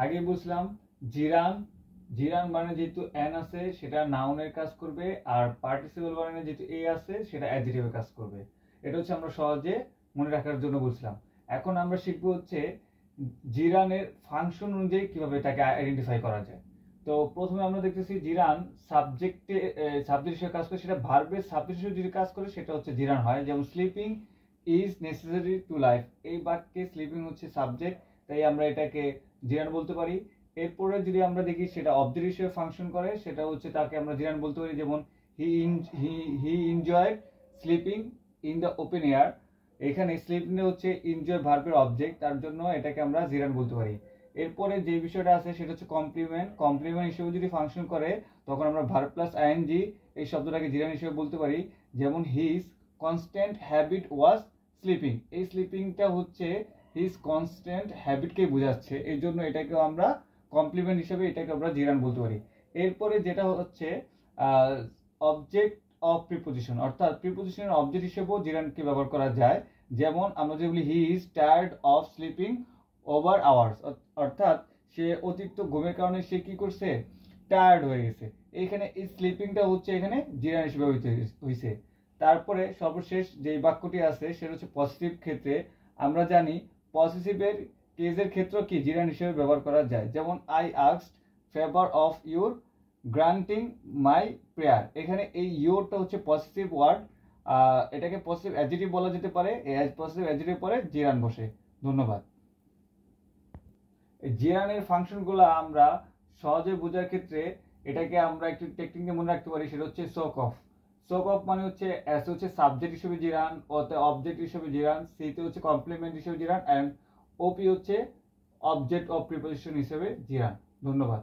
আগে বুঝলাম জিরান। জিরান মানে যেহেতু এন আছে সেটা নাউনের কাজ করবে, আর পার্টিসিপল মানে যেহেতু এ আছে সেটা অ্যাডজেক্টিভের কাজ করবে। এটা হচ্ছে আমরা সহজে মনে রাখার জন্য বুঝলাম। এখন আমরা শিখবো হচ্ছে জিরানের ফাংশন অনুযায়ী কিভাবে এটাকে আইডেন্টিফাই করা যায়। তো প্রথমে আমরা দেখতেছি জিরান সাবজেক্টে সাবজেক্ট হিসেবে কাজ করে, সেটা ভার্বের সাবজেক্ট হিসেবে যদি কাজ করে সেটা হচ্ছে জিরান হয়। যেমন sleeping is necessary to life, এই বাক্যে স্লিপিং হচ্ছে সাবজেক্ট, তাই আমরা এটাকে জিরান বলতে পারি। এরপরে যদি আমরা দেখি সেটা অবজেক্ট হিসেবে ফাংশন করে, সেটা হচ্ছে তাকে আমরা জিরান বলতে পারি। যেমন he enjoyed sleeping in the open air, এখানে স্লিপিং হচ্ছে এনজয় ভার্বের অবজেক্ট, তার জন্য এটাকে আমরা জিরান বলতে পারি। এরপরে যে বিষয়টা আছে সেটা হচ্ছে কমপ্লিমেন্ট। কমপ্লিমেন্ট হিসেবে যদি ফাংশন করে তখন আমরা ভার্ব প্লাস আইএনজি এই শব্দটাকে জিরান হিসেবে বলতে পারি। যেমন his constant habit was sleeping, এই স্লিপিংটা হচ্ছে হিজ কনস্ট্যান্ট হ্যাবিটকে বোঝাচ্ছে, এই জন্য এটাকেও আমরা কমপ্লিমেন্ট হিসেবে এটাকে আমরা জিরান বলতে পারি। এরপরে যেটা হচ্ছে অবজেক্ট অফ প্রিপোজিশন, অর্থাৎ প্রিপোজিশনের অবজেক্ট হিসেবেও জিরানকে ব্যবহার করা যায়। যেমন আমরা যে বলি he is tired of sleeping over hours, অর্থাৎ সে অতিরিক্ত ঘুমের কারণে সে কি করছে, টায়ার্ড হয়ে গেছে। এইখানে এই স্লিপিংটা হচ্ছে এখানে জিরান হিসেবে হইছে। তারপরে সর্বশেষ যে বাক্যটি আছে সেটা হচ্ছে পজিটিভ ক্ষেত্রে। আমরা জানি পজিটিভের কেজের ক্ষেত্র কি জিরান হিসেবে ব্যবহার করা যায়। যেমন I asked favour of your granting my prayer, এখানে এই ইউরটা হচ্ছে পজিটিভ ওয়ার্ড, এটাকে পজিটিভ অ্যাডজেক্টিভ বলা যেতে পারে। এই পজিটিভ অ্যাডজেক্টিভ পরে জিরান বসে। ধন্যবাদ। জিরানের ফাংশনগুলো আমরা সহজে বোঝার ক্ষেত্রে এটাকে আমরা একটু টেকনিক মনে রাখতে পারি, সেটা হচ্ছে সোক অফ। সোক অফ মানে হচ্ছে এস হচ্ছে সাবজেক্ট হিসেবে জিরান, ওতে অবজেক্ট হিসেবে জিরান, সিতে হচ্ছে কমপ্লিমেন্ট হিসেবে জিরান, অ্যান্ড ওপি হচ্ছে অবজেক্ট অফ প্রিপোজিশন হিসেবে জিরান। ধন্যবাদ।